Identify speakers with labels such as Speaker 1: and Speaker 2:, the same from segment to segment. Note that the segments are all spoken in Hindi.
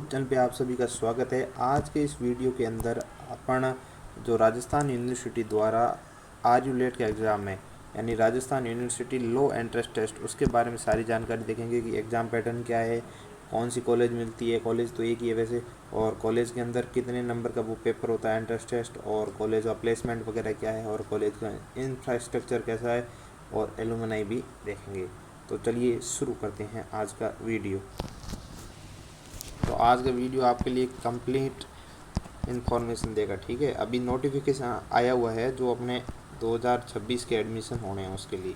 Speaker 1: चैनल पे आप सभी का स्वागत है। आज के इस वीडियो के अंदर अपन जो राजस्थान यूनिवर्सिटी द्वारा RULET का एग्ज़ाम है, यानी राजस्थान यूनिवर्सिटी लो एंट्रेंस टेस्ट, उसके बारे में सारी जानकारी देखेंगे कि एग्ज़ाम पैटर्न क्या है, कौन सी कॉलेज मिलती है, कॉलेज तो एक ही है वैसे, और कॉलेज के अंदर कितने नंबर का वो पेपर होता है एंट्रेंस टेस्ट, और कॉलेज का प्लेसमेंट वगैरह क्या है, और कॉलेज का इंफ्रास्ट्रक्चर कैसा है, और एलुमनाई भी देखेंगे। तो चलिए शुरू करते हैं आज का वीडियो। तो आज का वीडियो आपके लिए कंप्लीट इन्फॉर्मेशन देगा, ठीक है। अभी नोटिफिकेशन आया हुआ है जो अपने 2026 के एडमिशन होने हैं उसके लिए,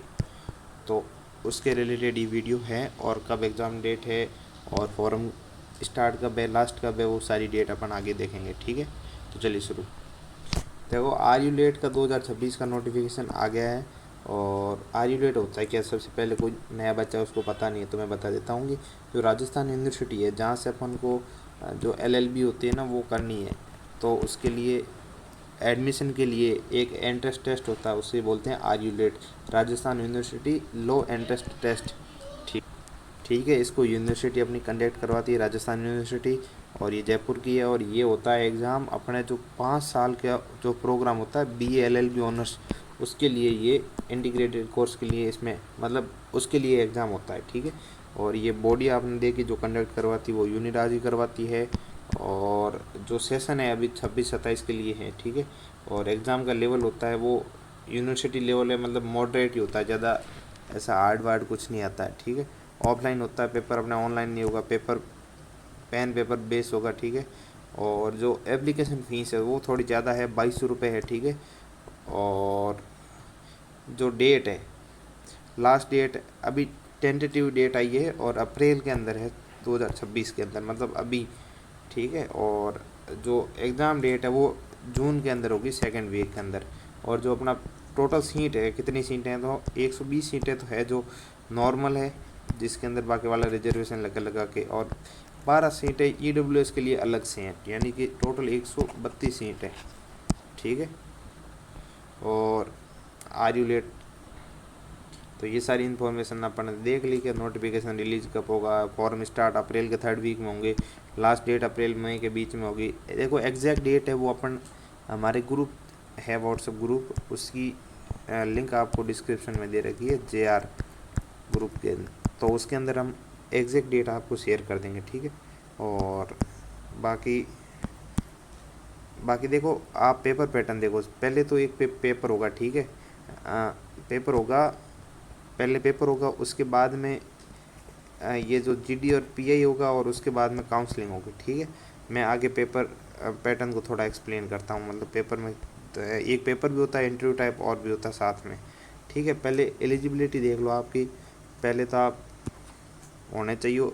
Speaker 1: तो उसके रिलेटेड ये वीडियो है। और कब एग्ज़ाम डेट है और फॉर्म स्टार्ट कब है, लास्ट कब है, वो सारी डेट अपन आगे देखेंगे, ठीक है। तो चलिए शुरू। देखो, RULET का 2026 का नोटिफिकेशन आ गया है। और RULET होता है क्या, सबसे पहले कोई नया बच्चा है उसको पता नहीं है तो मैं बता देता हूँ कि जो राजस्थान यूनिवर्सिटी है जहाँ से अपन को जो LLB होती है ना वो करनी है, तो उसके लिए एडमिशन के लिए एक एंट्रेंस टेस्ट होता है, उसे बोलते हैं RULET, राजस्थान यूनिवर्सिटी लो एंट्रेंस टेस्ट। ठीक है, इसको यूनिवर्सिटी अपनी कंडक्ट करवाती है, राजस्थान यूनिवर्सिटी, और ये जयपुर की है। और ये होता है एग्ज़ाम अपने जो 5 साल का जो प्रोग्राम होता है BA LLB ऑनर्स, उसके लिए ये इंटीग्रेटेड कोर्स के लिए इसमें मतलब उसके लिए एग्ज़ाम होता है, ठीक है। और ये बॉडी आपने देखी जो कंडक्ट करवाती है वो यूनिराज ही करवाती है। और जो सेशन है अभी 26-27 के लिए है, ठीक है। और एग्ज़ाम का लेवल होता है वो यूनिवर्सिटी लेवल है, मतलब मॉडरेट ही होता है, ज़्यादा ऐसा हार्ड वार्ड कुछ नहीं आता है, ठीक है। ऑफलाइन होता है पेपर, अपना ऑनलाइन नहीं होगा, पेपर पेन पेपर बेस होगा, ठीक है। और जो एप्लीकेशन फ़ीस है वो थोड़ी ज़्यादा है, 2200 रुपये है, ठीक है। और जो डेट है, लास्ट डेट अभी टेंटेटिव डेट आई है और अप्रैल के अंदर है, 2026 के अंदर, मतलब अभी, ठीक है। और जो एग्ज़ाम डेट है वो जून के अंदर होगी, सेकेंड वीक के अंदर। और जो अपना टोटल सीट है, कितनी सीटें हैं, तो 120 सीटें तो है जो नॉर्मल है, जिसके अंदर बाकी वाला रिजर्वेशन लगा लगा के, और 12 सीटें EWS के लिए अलग से हैं, यानी कि टोटल 132 सीटें, ठीक है। और RULET, तो ये सारी इन्फॉर्मेशन अपन ने देख ली कि नोटिफिकेशन रिलीज कब होगा, फॉर्म स्टार्ट अप्रैल के 3rd वीक में होंगे, लास्ट डेट अप्रैल मई के बीच में होगी। देखो एग्जैक्ट डेट है वो अपन हमारे ग्रुप है, व्हाट्सएप ग्रुप, उसकी लिंक आपको डिस्क्रिप्शन में दे रखी है, JR ग्रुप के, तो उसके अंदर हम एग्जैक्ट डेट आपको शेयर कर देंगे, ठीक है। और बाकी बाकी देखो, आप पेपर पैटर्न देखो, पहले तो एक पेपर होगा, ठीक है। पेपर होगा, पहले पेपर होगा, उसके बाद में ये जो GD और PI होगा, और उसके बाद में काउंसलिंग होगी, ठीक है। मैं आगे पेपर पैटर्न को थोड़ा एक्सप्लेन करता हूँ, मतलब पेपर में तो एक पेपर भी होता है, इंटरव्यू टाइप, और भी होता है साथ में, ठीक है। पहले एलिजिबिलिटी देख लो आपकी। पहले तो आप होने चाहिए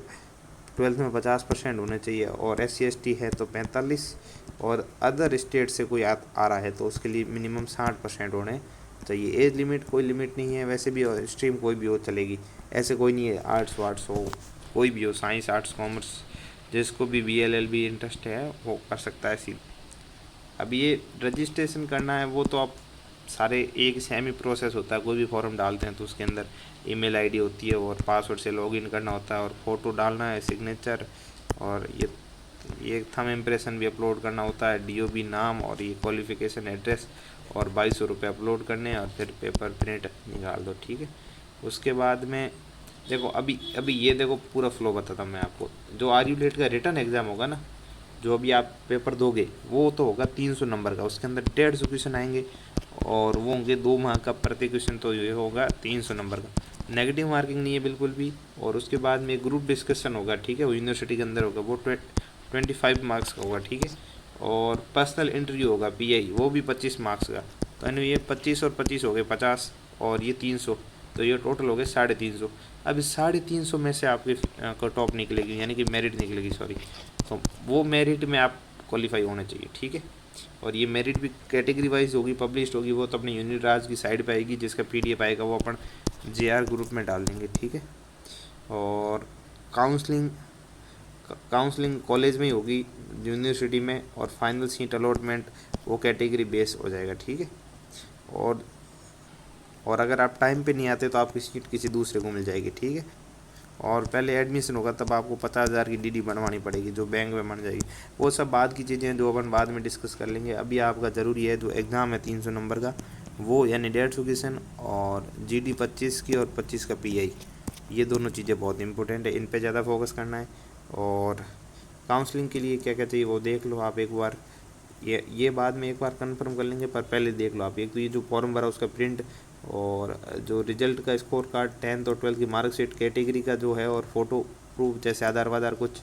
Speaker 1: 12th में 50% होने चाहिए, और SC ST है तो 45, और अदर स्टेट से कोई आ रहा है तो उसके लिए मिनिमम 60% होने चाहिए। एज लिमिट कोई लिमिट नहीं है वैसे भी, और स्ट्रीम कोई भी हो चलेगी, ऐसे कोई नहीं है आर्ट्स वार्ट्स हो, कोई भी हो, साइंस आर्ट्स कॉमर्स, जिसको भी BLLB इंटरेस्ट है वो कर सकता है। सी अभी ये रजिस्ट्रेशन करना है वो तो आप सारे एक सेम ही प्रोसेस होता है, कोई भी फॉर्म डालते हैं तो उसके अंदर email ID होती है, और पासवर्ड से लॉगिन करना होता है, और फ़ोटो डालना है, सिग्नेचर, और ये थंब इम्प्रेशन भी अपलोड करना होता है, DOB नाम, और ये क्वालिफ़िकेशन एड्रेस, और 2200 रुपये अपलोड करने हैं, और फिर पेपर प्रिंट निकाल दो, ठीक है। उसके बाद में देखो, अभी अभी ये देखो पूरा फ्लो बताता हूँ मैं आपको। जो RULET का रिटर्न एग्ज़ाम होगा ना, जो अभी आप पेपर दोगे, वो तो होगा 300 नंबर का, उसके अंदर 150 क्वेश्चन आएंगे, और वो होंगे 2 माह का प्रति क्वेश्चन, तो ये होगा 300 नंबर का। नेगेटिव मार्किंग नहीं है बिल्कुल भी। और उसके बाद में ग्रुप डिस्कशन होगा, ठीक है, वो यूनिवर्सिटी के अंदर होगा, वो 25 मार्क्स का होगा, ठीक है। और पर्सनल इंटरव्यू होगा PI, वो भी 25 मार्क्स का। तो यानी ये 25 और 25 हो गए 50, और ये 300, तो ये टोटल हो गए 350। अब इस 350 में से आपकी कट ऑफ निकलेगी, यानी कि मेरिट निकलेगी, सॉरी। तो वो मेरिट में आप क्वालिफाई होने चाहिए, ठीक है। और ये मेरिट भी कैटेगरी वाइज होगी, पब्लिश्ड होगी, वो तो अपने यूनिराज की साइड पे आएगी, जिसका PDF आएगा वो अपन JR ग्रुप में डाल देंगे, ठीक है। और काउंसलिंग काउंसलिंग कॉलेज में ही होगी, यूनिवर्सिटी में, और फाइनल सीट अलॉटमेंट वो कैटेगरी बेस हो जाएगा, ठीक है। और अगर आप टाइम पे नहीं आते तो आपकी सीट किसी दूसरे को मिल जाएगी, ठीक है। और पहले एडमिशन होगा तब आपको 50,000 की डीडी बनवानी पड़ेगी जो बैंक में बन जाएगी। वो सब बाद की चीज़ें हैं जो अपन बाद में डिस्कस कर लेंगे। अभी आपका ज़रूरी है जो एग्ज़ाम है 300 नंबर का वो, यानी 150 क्वेश्चन, और जीडी 25 की और 25 का पीआई, ये दोनों चीज़ें बहुत इंपॉर्टेंट है, इन पे ज़्यादा फोकस करना है। और काउंसलिंग के लिए क्या क्या चाहिए वो देख लो आप एक बार, ये बाद में एक बार कंफर्म कर लेंगे, पर पहले देख लो आप। एक तो ये जो फॉर्म भरा उसका प्रिंट, और जो रिजल्ट का स्कोर कार्ड, 10th और 12th की मार्कशीट कैटेगरी का जो है, और फोटो प्रूफ जैसे आधार वाधार कुछ,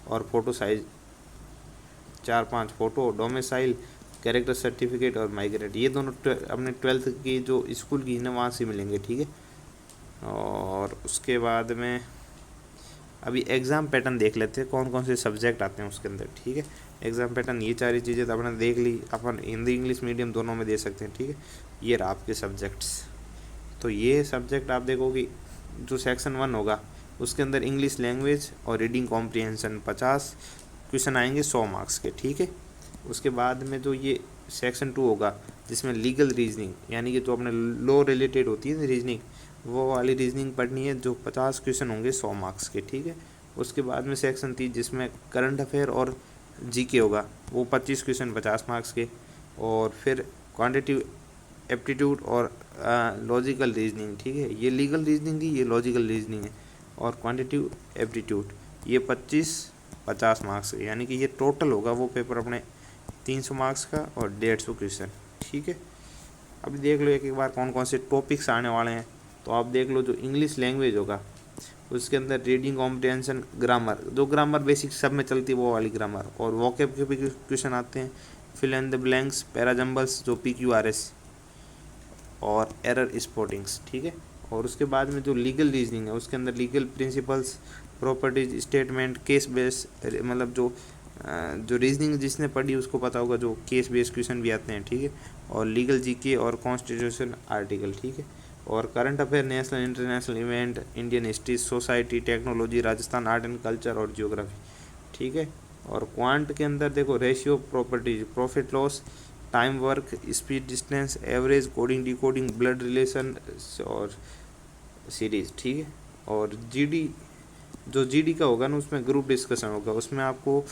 Speaker 1: और photo size 4-5 photo, domicile, character certificate और माइग्रेट, ये दोनों अपने 12th की जो स्कूल की है ना वहाँ से मिलेंगे, ठीक है। और उसके बाद में अभी एग्ज़ाम पैटर्न देख लेते हैं, कौन कौन से सब्जेक्ट आते हैं उसके अंदर, ठीक है। एग्ज़ाम पैटर्न ये सारी चीज़ें तो अपने देख ली, अपन हिंदी इंग्लिश मीडियम दोनों में दे सकते हैं, ठीक है। ये रहा आपके सब्जेक्ट्स। तो ये सब्जेक्ट आप देखोगे जो सेक्शन 1 होगा उसके अंदर इंग्लिश लैंग्वेज और रीडिंग कॉम्प्रिहेंशन 50 क्वेश्चन आएंगे 100 मार्क्स के, ठीक है। उसके बाद में जो ये सेक्शन 2 होगा जिसमें लीगल रीजनिंग, यानी कि जो अपने लॉ रिलेटेड होती है रीजनिंग, वो वाली रीजनिंग पढ़नी है जो 50 क्वेश्चन होंगे 100 मार्क्स के, ठीक है। उसके बाद में सेक्शन 3 जिसमें करंट अफेयर और जीके होगा, वो 25 क्वेश्चन 50 मार्क्स के। और फिर क्वांटिटिव एप्टीट्यूड और लॉजिकल रीजनिंग, ठीक है। ये लीगल रीजनिंग थी, ये लॉजिकल रीजनिंग है। और क्वांटिटिव एप्टीट्यूड ये 25-50 मार्क्स, यानी कि ये टोटल होगा वो पेपर अपने 300 मार्क्स का और 150 क्वेश्चन, ठीक है। अभी देख लो एक एक बार कौन कौन से टॉपिक्स आने वाले हैं। तो आप देख लो जो इंग्लिश लैंग्वेज होगा उसके अंदर रीडिंग कॉम्प्रिहेंशन, ग्रामर, जो ग्रामर बेसिक सब में चलती है वो वाली ग्रामर, और वोकैब के भी क्वेश्चन आते हैं, fill in the blanks, parajumbles जो PQRS, और एरर स्पॉटिंग्स, ठीक है। और उसके बाद में जो लीगल रीजनिंग है उसके अंदर legal principles, properties statement, case base, मतलब जो रीजनिंग जिसने पढ़ी उसको पता होगा जो केस बेस्ड क्वेश्चन भी आते हैं, ठीक है। और लीगल जीके और कॉन्स्टिट्यूशन आर्टिकल, ठीक है। और current affair, national international event, Indian history, society, technology, Rajasthan art and culture और जियोग्राफी, ठीक है। और क्वांट के अंदर देखो ratio, properties, profit loss, time work, speed distance, average, coding decoding, blood relation और सीरीज, ठीक है। और जीडी, जो जीडी का होगा ना उसमें ग्रुप डिस्कशन होगा, उसमें आपको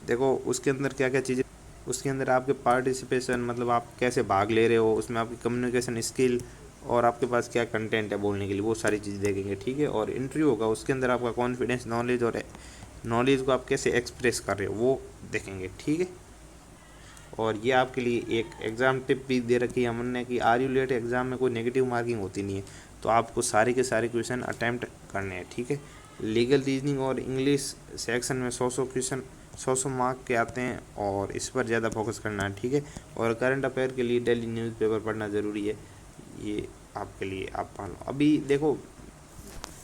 Speaker 1: देखो उसके अंदर क्या क्या चीज़ें, उसके अंदर आपके पार्टिसिपेशन, मतलब आप कैसे भाग ले रहे हो उसमें, आपकी कम्युनिकेशन स्किल, और आपके पास क्या कंटेंट है बोलने के लिए, वो सारी चीज़ें देखेंगे, ठीक है। और इंटरव्यू होगा उसके अंदर आपका कॉन्फिडेंस, नॉलेज, और नॉलेज को आप कैसे एक्सप्रेस कर रहे हो वो देखेंगे, ठीक है। और ये आपके लिए एक एग्ज़ाम टिप भी दे रखी है हमने कि आर यू लेट एग्ज़ाम में कोई नेगेटिव मार्किंग होती नहीं है, तो आपको सारे के सारे क्वेश्चन अटैम्प्ट करने हैं, ठीक है। लीगल रीजनिंग और इंग्लिश सेक्शन में 100 क्वेश्चन 100 मार्क के आते हैं, और इस पर ज़्यादा फोकस करना है, ठीक है। और करंट अफेयर के लिए डेली न्यूज़पेपर पढ़ना ज़रूरी है, ये आपके लिए आप मान लो। अभी देखो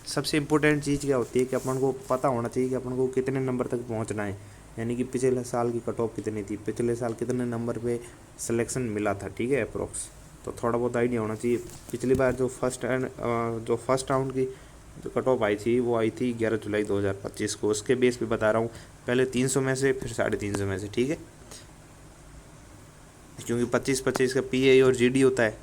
Speaker 1: सबसे इम्पोर्टेंट चीज़ क्या होती है कि अपन को पता होना चाहिए कि अपन को कितने नंबर तक पहुंचना है, यानी कि पिछले साल की कट ऑफ कितनी थी, पिछले साल कितने नंबर पे सिलेक्शन मिला था, ठीक है, अप्रोक्स। तो थोड़ा बहुत आइडिया होना चाहिए। पिछली बार जो फर्स्ट राउंड की जो कट ऑफ आई थी वो आई थी 11 जुलाई 2025 को, उसके बेस पे बता रहा हूँ। पहले 300 में से, फिर 350 में से, ठीक है, क्योंकि 25-25 का PA और GD होता है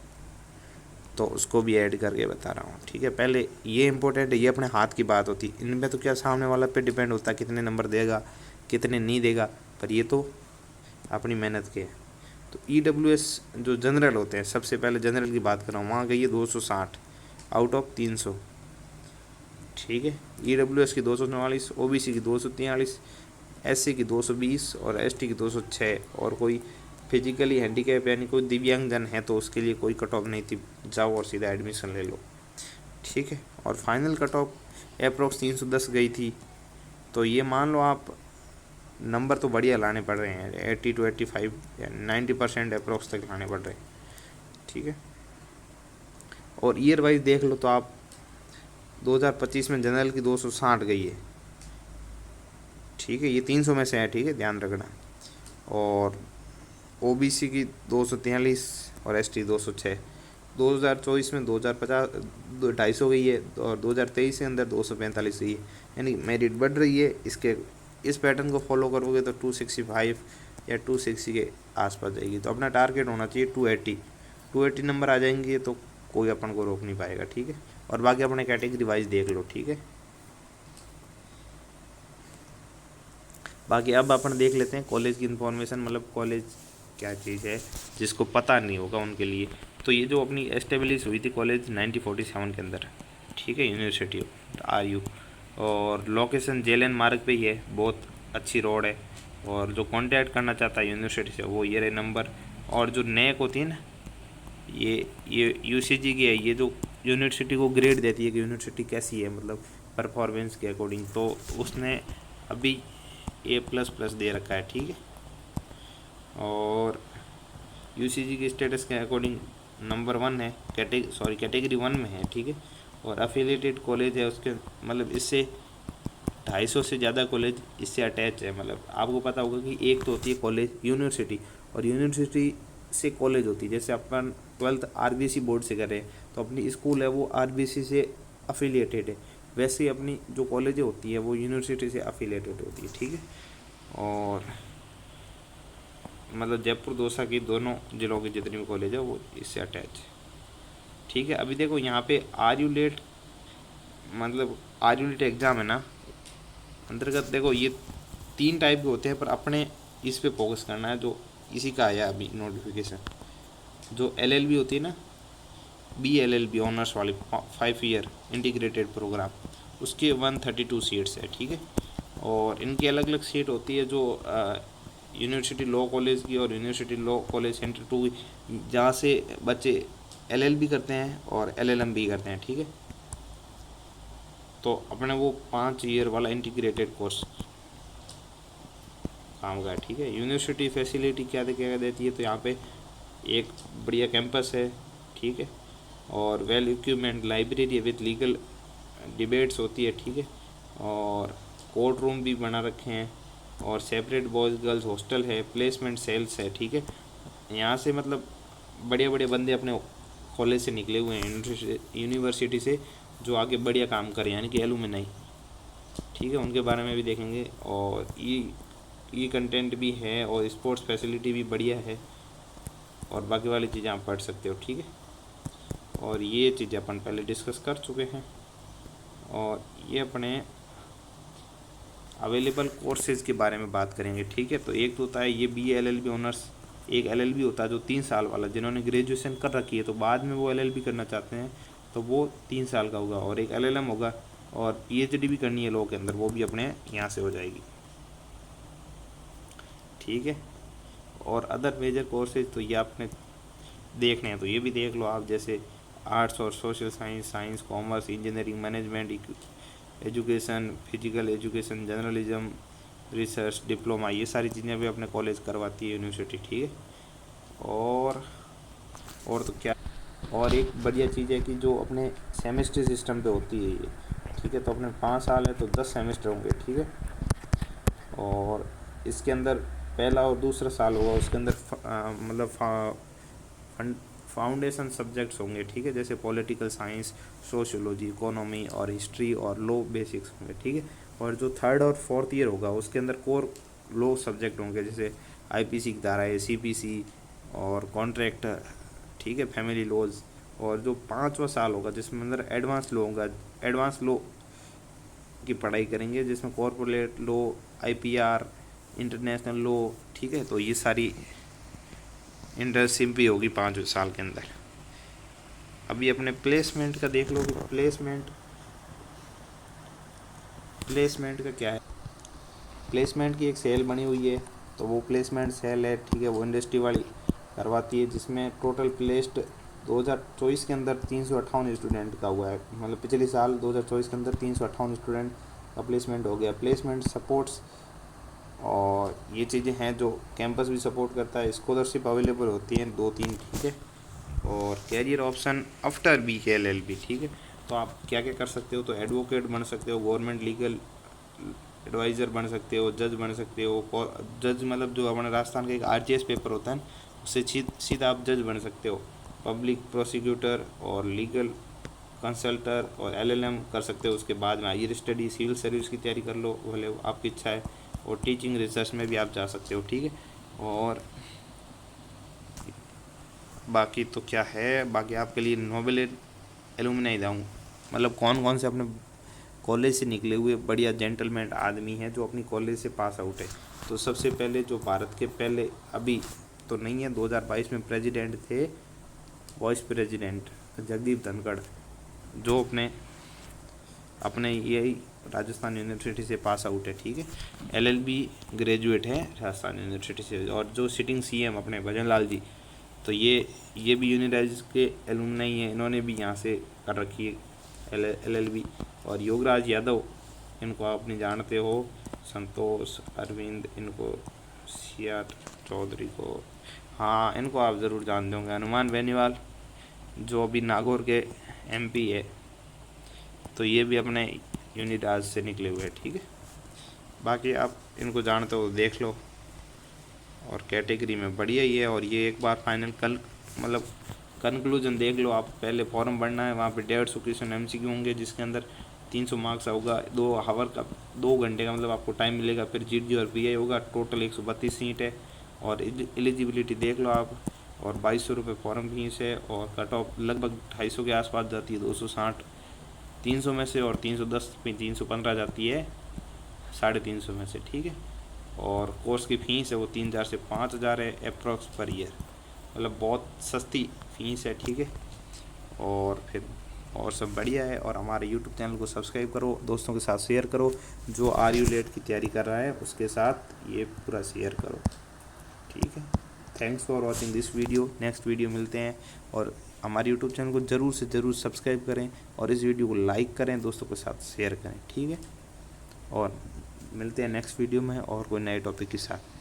Speaker 1: तो उसको भी ऐड करके बता रहा हूँ, ठीक है। पहले ये इंपॉर्टेंट है, ये अपने हाथ की बात होती है, इनमें तो क्या सामने वाला पे डिपेंड होता है कितने नंबर देगा कितने नहीं देगा, पर ये तो अपनी मेहनत के है। तो EWS जो जनरल होते हैं, सबसे पहले जनरल की बात कर रहा हूँ, वहाँ गई है 260 आउट ऑफ 300, ठीक है। EWS की 244, OBC की 243, SC की 220 और ST की 206। और कोई फिजिकली हैंडीकैप यानी कोई दिव्यांगजन है तो उसके लिए कोई कट ऑफ नहीं थी, जाओ और सीधा एडमिशन ले लो, ठीक है। और फाइनल कट ऑफ अप्रोक्स 310 गई थी। तो ये मान लो आप नंबर तो बढ़िया लाने पड़ रहे हैं, 80 to 85 या 90% अप्रोक्स तक लाने पड़ रहे हैं, ठीक है। और ईयर वाइज देख लो तो आप 2025 में जनरल की 260 गई है, ठीक है, ये 300 में से है, ठीक है, ध्यान रखना। और OBC की 243 और ST 206। 2024 में 2050 250 गई है, और 2023 के अंदर 245 गई है, यानी मेरिट बढ़ रही है। इस पैटर्न को फॉलो करोगे तो 265 या 260 के आसपास जाएगी। तो अपना टारगेट होना चाहिए 280 नंबर आ जाएंगे तो कोई अपन को रोक नहीं पाएगा, ठीक है। और बाकी अपने कैटेगरी वाइज देख लो, ठीक है। बाकी अब अपन देख लेते हैं कॉलेज की इन्फॉर्मेशन, मतलब कॉलेज क्या चीज़ है जिसको पता नहीं होगा उनके लिए। तो ये जो अपनी एस्टेब्लिश हुई थी कॉलेज 1947 के अंदर, ठीक है, यूनिवर्सिटी RU, और लोकेशन जेलन मार्ग पे ही है, बहुत अच्छी रोड है। और जो कांटेक्ट करना चाहता है यूनिवर्सिटी से वो ये रहे नंबर। और जो नैक होती है ना, ये UCG की है, ये जो यूनिवर्सिटी को ग्रेड देती है कि यूनिवर्सिटी कैसी है, मतलब परफॉर्मेंस के अकॉर्डिंग, तो उसने अभी A++ दे रखा है, ठीक है। और UCG के स्टेटस के अकॉर्डिंग नंबर 1 है, कैटेगरी 1 में है, ठीक है। और अफिलिएटेड कॉलेज है उसके, मतलब इससे 250 से ज़्यादा कॉलेज इससे अटैच है। मतलब आपको पता होगा कि एक तो होती है कॉलेज यूनिवर्सिटी, और यूनिवर्सिटी से कॉलेज होती है। जैसे अपन 12th RBC बोर्ड से करें तो अपनी स्कूल है वो RBC से अफिलिएटेड है, वैसे ही अपनी जो कॉलेजें होती है वो यूनिवर्सिटी से अफिलिएटेड होती है, ठीक है। और मतलब जयपुर दौसा की दोनों जिलों की जितनी भी कॉलेज है वो इससे अटैच है, ठीक है। अभी देखो यहाँ पे RULET, मतलब RULET एग्ज़ाम है ना, अंतर्गत देखो ये 3 टाइप के होते हैं, पर अपने इस पे फोकस करना है जो इसी का आया अभी नोटिफिकेशन। जो LLB होती है ना, BLLB ऑनर्स वाली 5 ईयर इंटीग्रेटेड प्रोग्राम, उसके 132 सीट्स है, ठीक है। और इनकी अलग अलग सीट होती है, जो यूनिवर्सिटी लॉ कॉलेज की और यूनिवर्सिटी लॉ कॉलेज सेंटर 2, जहाँ से बच्चे LLB करते हैं और LLM भी करते हैं, ठीक है। तो अपने वो 5 ईयर वाला इंटीग्रेटेड कोर्स काम का है, ठीक है। यूनिवर्सिटी फैसिलिटी क्या देती है, तो यहाँ पे एक बढ़िया कैंपस है, ठीक है, और well equipment library with legal debates होती है, ठीक है। और कोर्ट रूम भी बना रखे हैं, और सेपरेट बॉयज़ गर्ल्स हॉस्टल है, प्लेसमेंट सेल्स है, ठीक है। यहाँ से मतलब बड़े बड़े बंदे अपने कॉलेज से निकले हुए हैं, यूनिवर्सिटी से, जो आगे बढ़िया काम करें, यानी कि एलुमनाई, ठीक है, उनके बारे में भी देखेंगे। और ये कंटेंट भी है, और स्पोर्ट्स फैसिलिटी भी बढ़िया है, और बाकी वाली चीज़ें आप पढ़ सकते हो, ठीक है। और ये चीज़ें अपन पहले डिस्कस कर चुके हैं। और ये अपने अवेलेबल कोर्सेज़ के बारे में बात करेंगे, ठीक है। तो एक तो होता है ये BLLB ऑनर्स, एक LLB होता है जो 3 साल वाला, जिन्होंने ग्रेजुएशन कर रखी है तो बाद में वो LLB करना चाहते हैं तो वो 3 साल का होगा। और एक LLM होगा, और PhD भी करनी है लॉ के अंदर, वो भी अपने यहाँ से हो जाएगी, ठीक है। और अदर मेजर कोर्सेज तो ये आपने देखने हैं तो ये भी देख लो आप, जैसे आर्ट्स और social science, science, commerce, engineering, management, education, physical education, journalism, research, diploma, ये सारी चीज़ें भी अपने कॉलेज करवाती है यूनिवर्सिटी, ठीक है। और तो क्या, और एक बढ़िया चीज़ है कि जो अपने सेमेस्टर सिस्टम पे होती है ये, ठीक है। तो अपने 5 साल है तो 10 सेमेस्टर होंगे, ठीक है। और इसके अंदर पहला और दूसरा साल होगा, उसके अंदर मतलब फाउंडेशन सब्जेक्ट्स होंगे, ठीक है, जैसे पॉलिटिकल साइंस, सोशियोलॉजी, इकोनॉमी और हिस्ट्री और लॉ बेसिक्स होंगे, ठीक है। और जो 3rd और 4th ईयर होगा उसके अंदर कोर लॉ सब्जेक्ट होंगे, जैसे IPC की धाराएँ, CPC और कॉन्ट्रैक्ट, ठीक है, फैमिली लॉज। और जो 5वां साल होगा जिसमें अंदर एडवांस लॉ होगा, एडवांस लॉ की पढ़ाई करेंगे, जिसमें corporate law, IPR, international law, ठीक है। तो ये सारी इंटर्नशिप भी होगी 5 साल के अंदर। अभी अपने प्लेसमेंट का देख लो कि प्लेसमेंट का क्या है। प्लेसमेंट की एक सेल बनी हुई है, तो वो प्लेसमेंट सेल है, ठीक है, वो इंडस्ट्री वाली करवाती है, जिसमें टोटल प्लेस्ड 2024 के अंदर 358 स्टूडेंट का हुआ है। मतलब पिछले साल 2024 के अंदर 358 स्टूडेंट का प्लेसमेंट हो गया। प्लेसमेंट सपोर्ट्स और ये चीज़ें हैं जो कैंपस भी सपोर्ट करता है। स्कॉलरशिप अवेलेबल होती हैं 2-3, ठीक है। और कैरियर ऑप्शन आफ्टर BLLB, ठीक है। तो आप क्या क्या कर सकते हो, तो एडवोकेट बन सकते हो, गवर्नमेंट लीगल एडवाइज़र बन सकते हो, जज बन सकते हो। जज मतलब जो हमारे राजस्थान का एक RGS पेपर होता है उससे सीधा आप जज बन सकते हो। पब्लिक प्रोसिक्यूटर और लीगल कंसल्टर और LLM कर सकते हो। उसके बाद में हायर स्टडी सिविल सर्विस की तैयारी कर लो, भले आपकी इच्छा है। और टीचिंग रिसर्च में भी आप जा सकते हो, ठीक है। और बाकी तो क्या है, बाकी आपके लिए नोबेल एलुमनाई मतलब कौन कौन से अपने कॉलेज से निकले हुए बढ़िया जेंटलमैन आदमी हैं जो अपनी कॉलेज से पास आउट है। तो सबसे पहले जो भारत के पहले, अभी तो नहीं है, 2022 में प्रेसिडेंट थे, वाइस प्रेसिडेंट जगदीप धनखड़, जो अपने अपने यही राजस्थान यूनिवर्सिटी से पास आउट है। ठीक है, LLB ग्रेजुएट है राजस्थान यूनिवर्सिटी से। और जो सिटिंग CM अपने भजन लाल जी, तो ये भी यूनिराइज के एलुमनाई हैं, इन्होंने भी यहाँ से कर रखी है LLB। और योगराज यादव, इनको आप नहीं जानते हो, संतोष अरविंद, इनको CR चौधरी को, हाँ इनको आप ज़रूर जानते होंगे। हनुमान बेनीवाल, जो अभी नागौर के MP है, तो ये भी अपने यूनिराज से निकले हुए हैं। ठीक है, बाकी आप इनको जानते हो देख लो, और कैटेगरी में बढ़िया ही है। और ये एक बार फाइनल कल मतलब कंक्लूजन देख लो आप, पहले फॉर्म भरना है, वहाँ पे 150 क्वेश्चन MCQ होंगे, जिसके अंदर 300 मार्क्स होगा, 2 आवर का 2 घंटे का मतलब आपको टाइम मिलेगा। फिर GD और PI होगा, टोटल 132 सीट है। और एलिजिबिलिटी देख लो आप, और 2200 रुपये फॉर्म फीस है। और कट ऑफ लगभग 250 के आसपास जाती है, 260 300 में से, और 310 में 315 जाती है 350 में से। ठीक है, और कोर्स की फ़ीस है वो 3000 से 5000 है अप्रॉक्स पर ईयर, मतलब बहुत सस्ती फ़ीस है। ठीक है, और फिर और सब बढ़िया है। और हमारे YouTube चैनल को सब्सक्राइब करो, दोस्तों के साथ शेयर करो, जो RU लेट की तैयारी कर रहा है उसके साथ ये पूरा शेयर करो। ठीक है, thanks for watching this video. Next video मिलते हैं, और हमारे YouTube चैनल को ज़रूर से ज़रूर सब्सक्राइब करें, और इस वीडियो को लाइक करें, दोस्तों के साथ शेयर करें। ठीक है, और मिलते हैं नेक्स्ट वीडियो में और कोई नए टॉपिक के साथ।